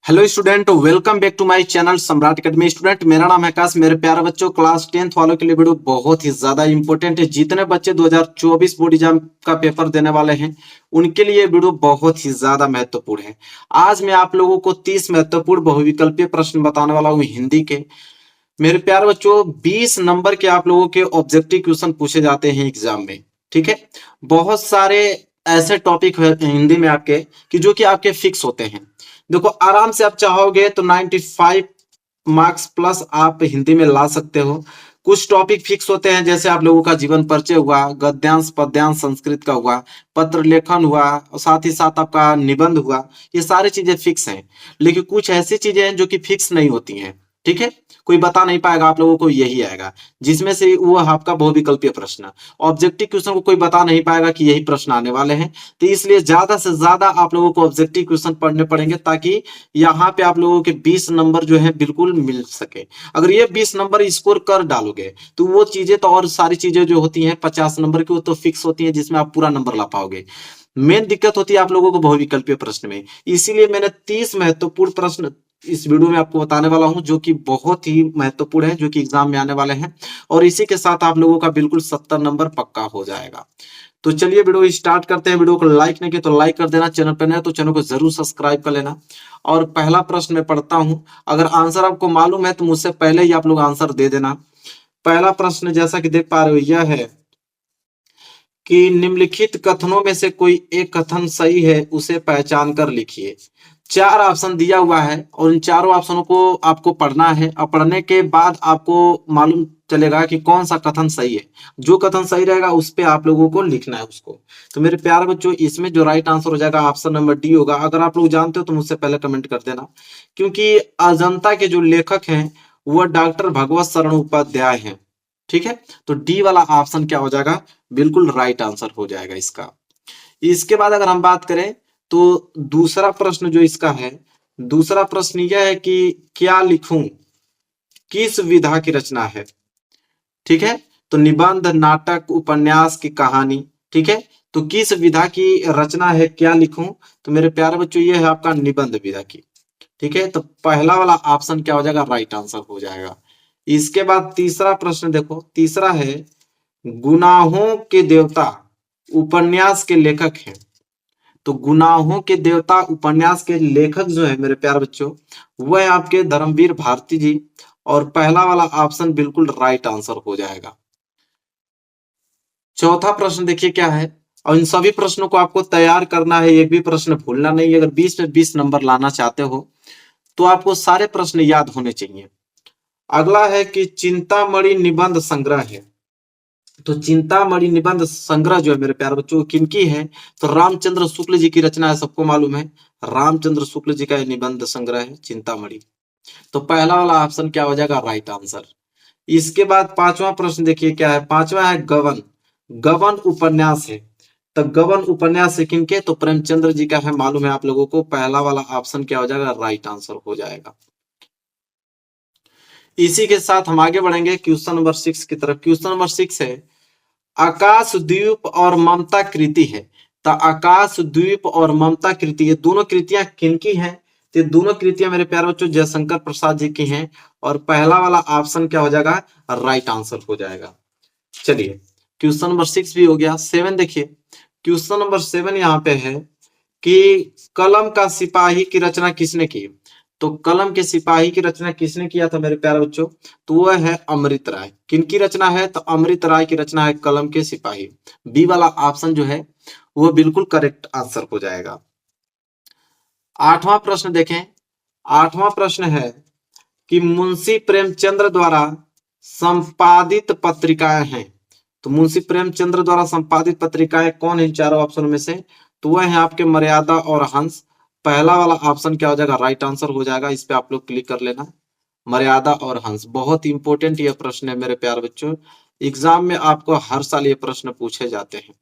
Hello student, welcome back to my channel Samrat academy. Student, मेरा नाम है आकाश। मेरे प्यारे बच्चों, क्लास 10th वालों के लिए वीडियो बहुत ही ज्यादा इंपॉर्टेंट है। जितने बच्चे 2024 बोर्ड एग्जाम का पेपर देने वाले हैं उनके लिए वीडियो बहुत ही ज्यादा महत्वपूर्ण है। आज मैं आप लोगों को 30 महत्वपूर्ण बहुविकल्पीय प्रश्न बताने वाला हूँ हिंदी के। मेरे प्यारे बच्चों, 20 नंबर के आप लोगों के ऑब्जेक्टिव क्वेश्चन पूछे जाते हैं एग्जाम में। ठीक है, बहुत सारे ऐसे टॉपिक है हिंदी में आपके कि जो कि आपके फिक्स होते हैं। देखो, आराम से आप चाहोगे तो 95 मार्क्स प्लस आप हिंदी में ला सकते हो। कुछ टॉपिक फिक्स होते हैं, जैसे आप लोगों का जीवन परिचय हुआ, गद्यांश पद्यांश संस्कृत का हुआ, पत्र लेखन हुआ, और साथ ही साथ आपका निबंध हुआ। ये सारी चीजें फिक्स हैं, लेकिन कुछ ऐसी चीजें हैं जो कि फिक्स नहीं होती हैं। ठीक है, कोई बता नहीं पाएगा आप लोगों को यही आएगा, जिसमें से वो आपका बहुविकल्पीय प्रश्न। ऑब्जेक्टिव क्वेश्चन को कोई बता नहीं पाएगा कि यही प्रश्न आने वाले हैं। तो इसलिए ज्यादा से ज्यादा आप लोगों को ऑब्जेक्टिव क्वेश्चन पढ़ने पड़ेंगे, ताकि यहाँ पे आप लोगों के 20 नंबर जो है बिल्कुल मिल सके। अगर ये 20 नंबर स्कोर कर डालोगे तो वो चीजें तो, और सारी चीजें जो होती हैं 50 नंबर की, वो तो फिक्स होती है, जिसमें आप पूरा नंबर ला पाओगे। मेन दिक्कत होती है आप लोगों को बहुविकल्पीय प्रश्न में। इसीलिए मैंने 30 महत्वपूर्ण प्रश्न इस वीडियो में आपको बताने वाला हूं, जो कि बहुत ही महत्वपूर्ण है, जो कि एग्जाम में आने वाले हैं। और इसी के साथ आप लोगों का बिल्कुल 70 नंबर पक्का हो जाएगा। तो चलिए वीडियो स्टार्ट करते हैं। वीडियो को लाइक नहीं किया तो लाइक कर देना, चैनल पर नए तो चैनल को जरूर सब्सक्राइब कर लेना। और पहला प्रश्न मैं पढ़ता हूं, अगर आंसर आपको मालूम है तो मुझसे पहले ही आप लोग आंसर दे देना। पहला प्रश्न जैसा कि देख पा रहे हो, यह है कि निम्नलिखित कथनों में से कोई एक कथन सही है, उसे पहचान कर लिखिए। 4 ऑप्शन दिया हुआ है और इन चारों ऑप्शनों को आपको पढ़ना है, और पढ़ने के बाद आपको मालूम चलेगा कि कौन सा कथन सही है। जो कथन सही रहेगा उस पे आप लोगों को लिखना है उसको। तो मेरे प्यारे बच्चों, इसमें जो राइट आंसर हो जाएगा ऑप्शन नंबर डी होगा। अगर आप लोग जानते हो तो मुझसे पहले कमेंट कर देना, क्योंकि अजंता के जो लेखक हैं वह डॉक्टर भगवत शरण उपाध्याय हैं। ठीक है, तो डी वाला ऑप्शन क्या हो जाएगा, बिल्कुल राइट आंसर हो जाएगा इसका। इसके बाद अगर हम बात करें तो दूसरा प्रश्न जो इसका है, दूसरा प्रश्न यह है कि क्या लिखूं, किस विधा की रचना है। ठीक है, तो निबंध, नाटक, उपन्यास की कहानी। ठीक है, तो किस विधा की रचना है, क्या लिखूं। तो मेरे प्यारे बच्चों, ये है आपका निबंध विधा की। ठीक है, तो पहला वाला ऑप्शन क्या हो जाएगा, राइट आंसर हो जाएगा। इसके बाद तीसरा प्रश्न देखो, तीसरा है गुनाहों के देवता उपन्यास के लेखक हैं। तो गुनाहों के देवता उपन्यास के लेखक जो है मेरे प्यारे बच्चों, वह आपके धर्मवीर भारती जी। और पहला वाला ऑप्शन बिल्कुल राइट आंसर हो जाएगा। चौथा प्रश्न देखिए क्या है, और इन सभी प्रश्नों को आपको तैयार करना है, एक भी प्रश्न भूलना नहीं। अगर 20 में 20 नंबर लाना चाहते हो तो आपको सारे प्रश्न याद होने चाहिए। अगला है कि चिंतामणि निबंध संग्रह है। तो चिंतामणि निबंध संग्रह जो है मेरे प्यारे बच्चों, किनकी है, तो रामचंद्र शुक्ल जी की रचना है, सबको मालूम है। रामचंद्र शुक्ल जी का यह निबंध संग्रह है चिंतामणि। तो पहला वाला ऑप्शन क्या हो जाएगा, राइट आंसर। इसके बाद पांचवा प्रश्न देखिए क्या है, पांचवा है गबन। गबन उपन्यास है। तो गबन उपन्यास है किनके, तो प्रेमचंद्र जी का है, मालूम है आप लोगों को। पहला वाला ऑप्शन क्या हो जाएगा, राइट आंसर हो जाएगा। इसी के साथ हम आगे बढ़ेंगे क्वेश्चन नंबर 6 की तरफ। क्वेश्चन नंबर 6 है आकाश द्वीप और ममता कृति है। तो आकाश द्वीप और ममता कृति, ये दोनों कृतियां किनकी हैं, तो ये दोनों कृतियां मेरे प्यारे बच्चों जयशंकर प्रसाद जी की हैं। और पहला वाला ऑप्शन क्या हो जाएगा, राइट आंसर हो जाएगा। चलिए, क्वेश्चन नंबर 6 भी हो गया। 7 देखिए, क्वेश्चन नंबर 7 यहाँ पे है कि कलम का सिपाही की रचना किसने की। तो कलम के सिपाही की रचना किसने किया था मेरे प्यारे बच्चों, तो वह है अमृत राय। किनकी रचना है, तो अमृत राय की रचना है कलम के सिपाही। बी वाला ऑप्शन जो है वो बिल्कुल करेक्ट आंसर हो जाएगा। आठवां प्रश्न देखें, आठवां प्रश्न है कि मुंशी प्रेमचंद्र द्वारा संपादित पत्रिकाएं हैं। तो मुंशी प्रेमचंद्र द्वारा संपादित पत्रिकाएं कौन है इन चारों ऑप्शनों में से, तो वह है आपके मर्यादा और हंस। पहला वाला ऑप्शन क्या हो जाएगा, राइट आंसर हो जाएगा। इस पे आप लोग क्लिक कर लेना, मर्यादा और हंस। बहुत इंपॉर्टेंट यह प्रश्न है मेरे प्यारे बच्चों, एग्जाम में आपको हर साल ये प्रश्न पूछे जाते हैं।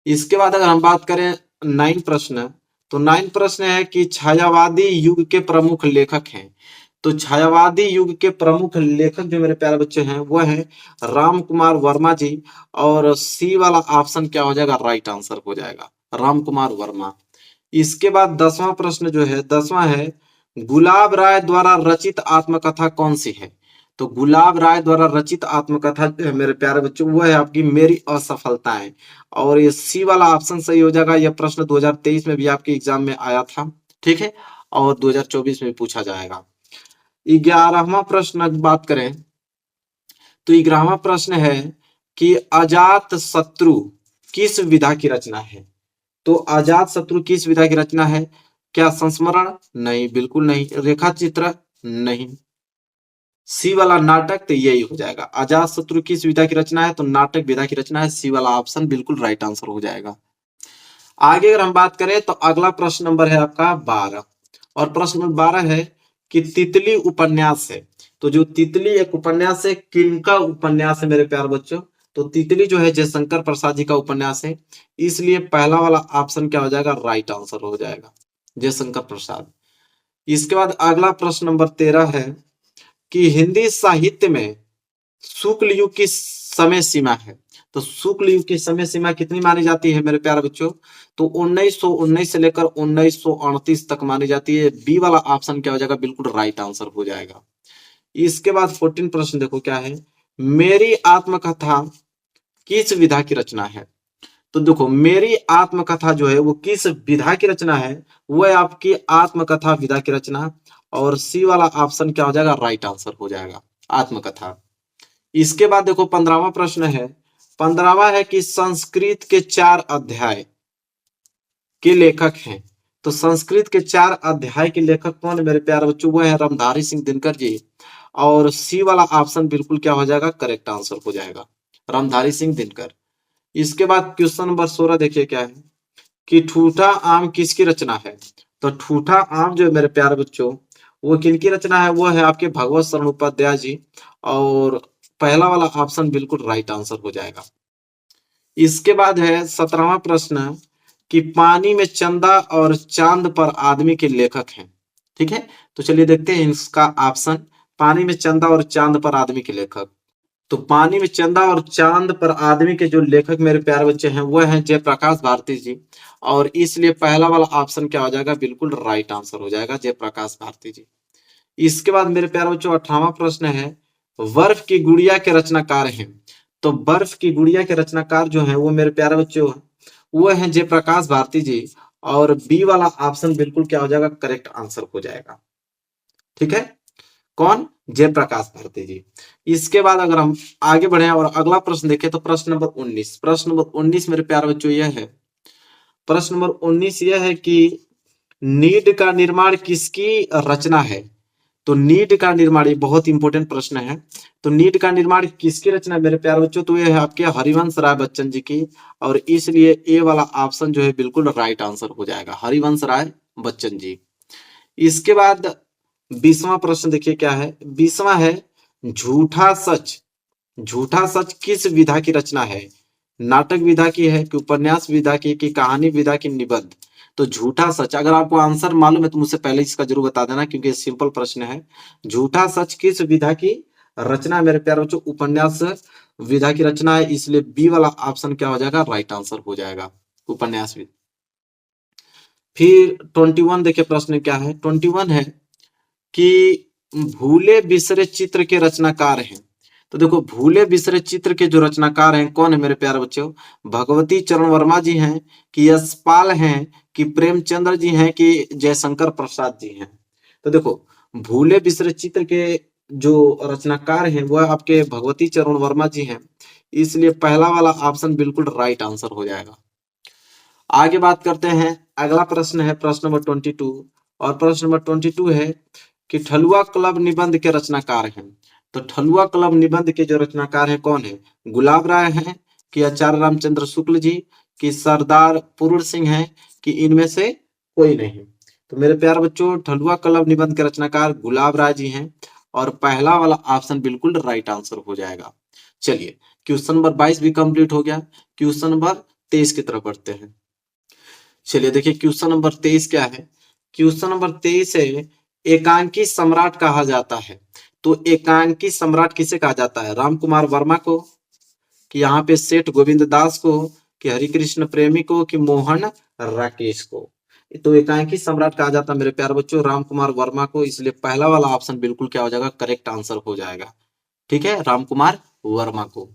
इसके बाद अगर हम बात करें 9 प्रश्न, तो 9 प्रश्न है कि छायावादी युग के प्रमुख लेखक हैं। तो छायावादी युग के प्रमुख लेखक जो मेरे प्यारे बच्चे हैं वो है राम कुमार वर्मा जी। और सी वाला ऑप्शन क्या हो जाएगा, राइट आंसर हो जाएगा, राम कुमार वर्मा। इसके बाद 10वां प्रश्न जो है, 10वां है गुलाब राय द्वारा रचित आत्मकथा कौन सी है? तो गुलाब राय द्वारा रचित आत्मकथा जो है मेरे प्यारे बच्चों वो है आपकी मेरी असफलताएं। और ये सी वाला ऑप्शन सही हो जाएगा। यह प्रश्न 2023 में भी आपके एग्जाम में आया था, ठीक है, और 2024 में पूछा जाएगा। 11वां प्रश्न बात करें तो 11वां प्रश्न है कि अजात शत्रु किस विधा की रचना है? तो अजात शत्रु किस विधा की रचना है? क्या संस्मरण? नहीं, बिल्कुल नहीं। रेखा चित्र? नहीं। सी वाला नाटक, तो यही हो जाएगा। अजात शत्रु किस विधा की रचना है? तो नाटक विधा की रचना है। सी वाला ऑप्शन बिल्कुल राइट आंसर हो जाएगा। आगे अगर हम बात करें तो अगला प्रश्न नंबर है आपका 12, और प्रश्न नंबर 12 है कि तितली उपन्यास है। तो जो तितली एक उपन्यास है, किनका उपन्यास है मेरे प्यारे बच्चों? तो तितली जो है जयशंकर प्रसाद जी का उपन्यास है, इसलिए पहला वाला ऑप्शन क्या हो जाएगा? राइट आंसर हो जाएगा, जयशंकर प्रसाद। इसके बाद अगला प्रश्न नंबर 13 है कि हिंदी साहित्य में शुक्ल युग की समय सीमा है। तो शुक्ल युग की समय सीमा कितनी मानी जाती है मेरे प्यारे बच्चों? तो 1919 से लेकर 1938 तक मानी जाती है। बी वाला ऑप्शन क्या हो जाएगा? बिल्कुल राइट आंसर हो जाएगा। इसके बाद 14 प्रश्न देखो क्या है, मेरी आत्मकथा किस विधा की रचना है? तो देखो मेरी आत्मकथा जो है वो किस विधा की रचना है? वो है आपकी आत्मकथा विधा की रचना, और सी वाला ऑप्शन क्या हो जाएगा? राइट आंसर हो जाएगा, आत्मकथा। इसके बाद देखो 15वां प्रश्न है। 15वां है कि संस्कृत के 4 अध्याय के लेखक हैं। तो संस्कृत के 4 अध्याय के लेखक कौन है मेरे प्यारे बच्चों? वो है रामधारी सिंह दिनकर जी, और सी वाला ऑप्शन बिल्कुल क्या हो जाएगा? करेक्ट आंसर हो जाएगा, रामधारी सिंह दिनकर। इसके बाद क्वेश्चन नंबर 16 देखिए क्या है कि ठूठा आम किसकी रचना है? तो ठूठा आम जो है मेरे प्यारे बच्चों वो किनकी रचना है? वो है आपके भगवत शरण उपाध्याय जी, और पहला वाला ऑप्शन बिल्कुल राइट आंसर हो जाएगा। इसके बाद है 17वां प्रश्न कि पानी में चंदा और चांद पर आदमी के लेखक हैं, ठीक है। तो चलिए देखते हैं इसका ऑप्शन। पानी में चंदा और चांद पर आदमी के लेखक, तो पानी में चंदा और चांद पर आदमी के जो लेखक मेरे प्यारे बच्चे हैं वो हैं जयप्रकाश भारती जी, और इसलिए पहला वाला ऑप्शन क्या हो जाएगा? बिल्कुल राइट आंसर हो जाएगा, जयप्रकाश भारती जी। इसके बाद मेरे प्यारे बच्चों 18वां प्रश्न है, बर्फ की गुड़िया के रचनाकार हैं। तो बर्फ की गुड़िया के रचनाकार जो है वो मेरे प्यारे बच्चों वो है जयप्रकाश भारती जी, और बी वाला ऑप्शन बिल्कुल क्या हो जाएगा? करेक्ट आंसर हो जाएगा, ठीक है। कौन? जयप्रकाश भारती जी। इसके बाद अगर हम आगे बढ़े और अगला प्रश्न देखें तो प्रश्न नंबर 19। प्रश्न नंबर 19 मेरे प्यारे बच्चों यह है, प्रश्न नंबर 19 यह है कि नीड का निर्माण किसकी रचना है? तो नीड का निर्माण, ये बहुत इंपॉर्टेंट प्रश्न है। तो नीड का निर्माण किसकी रचना है मेरे प्यारे बच्चों? तो ये है आपके हरिवंश राय बच्चन जी की, और इसलिए ए वाला ऑप्शन जो है बिल्कुल राइट आंसर हो जाएगा, हरिवंश राय बच्चन जी। इसके बाद 20वां प्रश्न देखिए क्या है। 20वां है झूठा सच। झूठा सच किस विधा की रचना है? नाटक विधा की है कि उपन्यास विधा की कि कहानी विधा की निबंध? तो झूठा सच, अगर आपको आंसर मालूम है तो मुझसे पहले इसका जरूर बता देना, क्योंकि सिंपल प्रश्न है। झूठा सच किस विधा की रचना है मेरे प्यारे बच्चों? उपन्यास विधा की रचना है, इसलिए बी वाला ऑप्शन क्या हो जाएगा? राइट आंसर हो जाएगा, उपन्यास विधा। फिर 21 देखिए प्रश्न क्या है। 21 है कि भूले बिसरे चित्र के रचनाकार हैं। तो देखो भूले बिसरे चित्र के जो रचनाकार हैं कौन है मेरे प्यारे बच्चों? भगवती चरण वर्मा जी हैं कि यशपाल हैं कि प्रेमचंद्र जी हैं कि जयशंकर प्रसाद जी हैं? तो देखो भूले बिसरे चित्र के जो रचनाकार हैं वह आपके भगवती चरण वर्मा जी हैं, इसलिए पहला वाला ऑप्शन बिल्कुल राइट आंसर हो जाएगा। आगे बात करते हैं, अगला प्रश्न है प्रश्न नंबर 22, और प्रश्न नंबर 22 है कि ठलुआ क्लब निबंध के रचनाकार हैं। तो ठलुआ क्लब निबंध के जो रचनाकार हैं कौन है? गुलाब राय हैं कि आचार्य रामचंद्र शुक्ल जी कि सरदार पूर्ण सिंह हैं कि इनमें से कोई नहीं? तो मेरे प्यारे बच्चों ठलुआ क्लब निबंध के रचनाकार गुलाब राय जी हैं, और पहला वाला ऑप्शन बिल्कुल राइट आंसर हो जाएगा। चलिए क्वेश्चन नंबर 22 भी कंप्लीट हो गया। क्वेश्चन नंबर 23 की तरफ बढ़ते हैं। चलिए देखिए क्वेश्चन नंबर 23 क्या है। क्वेश्चन नंबर 23 है एकांकी सम्राट कहा जाता है। तो एकांकी सम्राट किसे कहा जाता है? राम कुमार वर्मा को, कि यहाँ पे सेठ गोविंद दास को, कि हरिकृष्ण प्रेमी को, कि मोहन राकेश को? तो एकांकी सम्राट कहा जाता है मेरे प्यारे बच्चों राम कुमार वर्मा को, इसलिए पहला वाला ऑप्शन बिल्कुल क्या हो जाएगा, करेक्ट आंसर हो जाएगा। ठीक है, राम कुमार वर्मा को।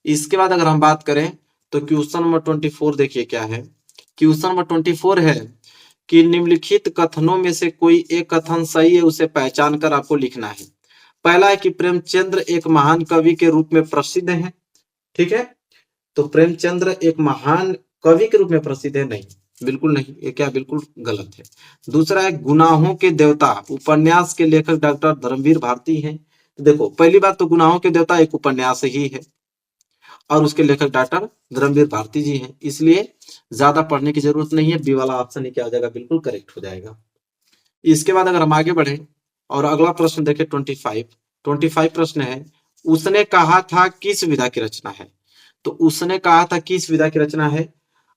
इसके बाद अगर हम बात करें तो क्वेश्चन नंबर 24 देखिए क्या है। क्वेश्चन नंबर 24 है कि निम्नलिखित कथनों में से कोई एक कथन सही है, उसे पहचान कर आपको लिखना है। पहला है कि प्रेमचंद्र एक महान कवि के रूप में प्रसिद्ध है। ठीक है, तो प्रेमचंद्र एक महान कवि के रूप में प्रसिद्ध है, नहीं, बिल्कुल नहीं, ये क्या बिल्कुल गलत है। दूसरा है गुनाहों के देवता उपन्यास के लेखक डॉक्टर धर्मवीर भारती हैं। तो देखो पहली बात तो गुनाहों के देवता एक उपन्यास ही है और उसके लेखक डॉक्टर धर्मवीर भारती जी हैं, इसलिए ज्यादा पढ़ने की जरूरत नहीं है, बी वाला ऑप्शन ही क्या हो जाएगा, बिल्कुल करेक्ट हो जाएगा। इसके बाद अगर हम आगे बढ़े और अगला प्रश्न देखें 25 प्रश्न है, उसने कहा था किस विधा की रचना है। तो उसने कहा था किस विधा की रचना है,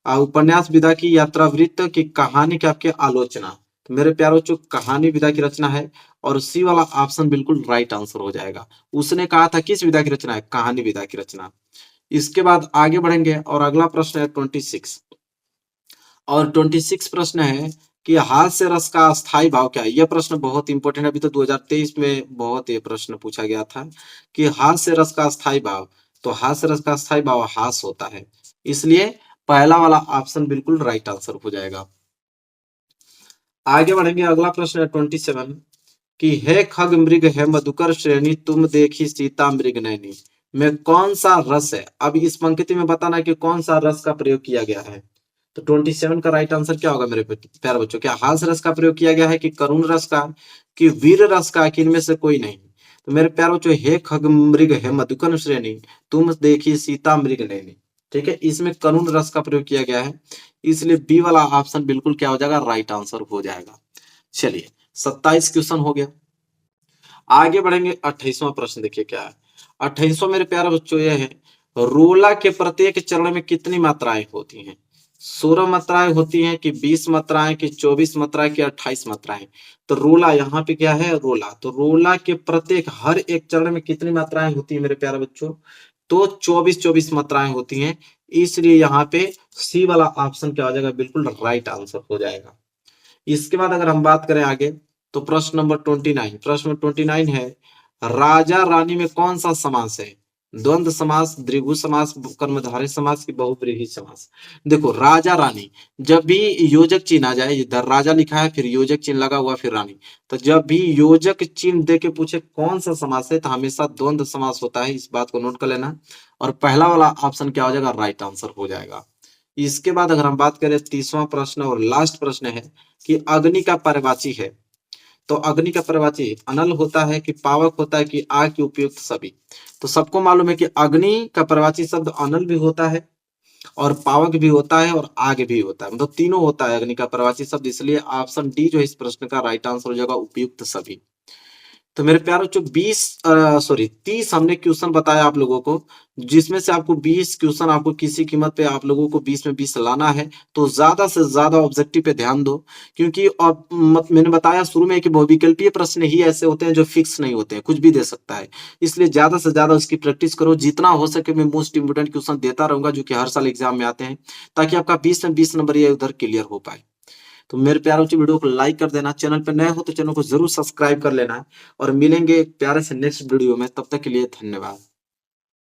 उपन्यास विधा की, यात्रा वृत्त की, कहानी की, आपके आलोचना। तो मेरे प्यारे बच्चों कहानी विधा की रचना है और सी वाला ऑप्शन बिल्कुल राइट आंसर हो जाएगा। उसने कहा था किस विधा की रचना है, कहानी विधा की रचना। इसके बाद आगे बढ़ेंगे और अगला प्रश्न है 26 और 26 प्रश्न है कि हास्य रस का अस्थाई भाव क्या है। यह प्रश्न बहुत इंपॉर्टेंट है, अभी तो 2023 में बहुत ये प्रश्न पूछा गया था कि हास्य रस का अस्थाई भाव। तो हास्य रस का अस्थाई भाव हास होता है, इसलिए पहला वाला ऑप्शन बिल्कुल राइट आंसर हो जाएगा। आगे बढ़ेंगे, अगला प्रश्न है 27 कि हे खग मृग है मधुकर श्रेणी तुम देखी सीता मृग नैनी में कौन सा रस है। अब इस पंक्ति में बताना कि कौन सा रस का प्रयोग किया गया है। तो 27 का राइट आंसर क्या होगा मेरे प्यारे बच्चों, क्या हास रस का प्रयोग किया गया है कि करुण रस का कि वीर रस का, कि इनमें से कोई नहीं। तो मेरे प्यारे बच्चों हे खग मृग है मधुकर श्रेणी तुम देखी सीता मृग नैनी, ठीक है, इसमें करुण रस का प्रयोग किया गया है, इसलिए बी वाला ऑप्शन बिल्कुल क्या हो जाएगा, राइट आंसर हो जाएगा। चलिए 27 क्वेश्चन हो गया। आगे बढ़ेंगे 28वां प्रश्न देखिए क्या है। 28वां मेरे प्यारे बच्चों यह है, रोला के प्रत्येक चरण में कितनी मात्राएं होती हैं। 16 मात्राएं होती हैं कि 20 मात्राएं कि 24 मात्राएं कि 28 मात्राएं। तो रोला यहाँ पे क्या है, रोला, तो रोला के प्रत्येक हर एक चरण में कितनी मात्राएं होती है मेरे प्यारे बच्चों, तो 24 मात्राएं होती हैं, इसलिए यहाँ पे सी वाला ऑप्शन क्या हो जाएगा, बिल्कुल राइट आंसर हो जाएगा। इसके बाद अगर हम बात करें आगे तो प्रश्न नंबर 29, प्रश्न 29 है राजा रानी में कौन सा समास है, द्वंद्व समास, द्विगु समास, कर्मधारय समास की बहुव्रीहि समास। देखो राजा रानी, जब भी योजक चिन्ह आ जाए, इधर राजा लिखा है फिर योजक चिन्ह लगा हुआ फिर रानी, तो जब भी योजक चिन्ह दे के पूछे कौन सा समास है तो हमेशा द्वंद्व समास होता है, इस बात को नोट कर लेना और पहला वाला ऑप्शन क्या हो जाएगा, राइट आंसर हो जाएगा। इसके बाद अगर हम बात करें 30वां प्रश्न और लास्ट प्रश्न है कि अग्नि का पर्यायवाची है। तो अग्नि का पर्यायवाची अनल होता है कि पावक होता है कि आग के उपयुक्त सभी। तो सबको मालूम है कि अग्नि का पर्यायवाची शब्द अनल भी होता है और पावक भी होता है और आग भी होता है, मतलब तीनों होता है अग्नि का पर्यायवाची शब्द, इसलिए ऑप्शन डी जो है इस प्रश्न का राइट आंसर हो जाएगा, उपयुक्त सभी। तो मेरे प्यारे बच्चों 30 हमने क्वेश्चन बताया आप लोगों को, जिसमें से आपको 20 क्वेश्चन आपको किसी कीमत पे आप लोगों को 20 में 20 लाना है। तो ज्यादा से ज्यादा ऑब्जेक्टिव पे ध्यान दो, क्योंकि अब मैंने बताया शुरू में कि बहुविकल्पीय प्रश्न ही ऐसे होते हैं जो फिक्स नहीं होते हैं, कुछ भी दे सकता है, इसलिए ज्यादा से ज्यादा उसकी प्रैक्टिस करो। जितना हो सके मैं मोस्ट इंपोर्टेंट क्वेश्चन देता रहूंगा जो कि हर साल एग्जाम में आते हैं, ताकि आपका 20 में 20 नंबर ये उधर क्लियर हो पाए। तो मेरे प्यारे बच्चों वीडियो को लाइक कर देना, चैनल पर नए हो तो चैनल को जरूर सब्सक्राइब कर लेना और मिलेंगे एक प्यारे से नेक्स्ट वीडियो में, तब तक के लिए धन्यवाद।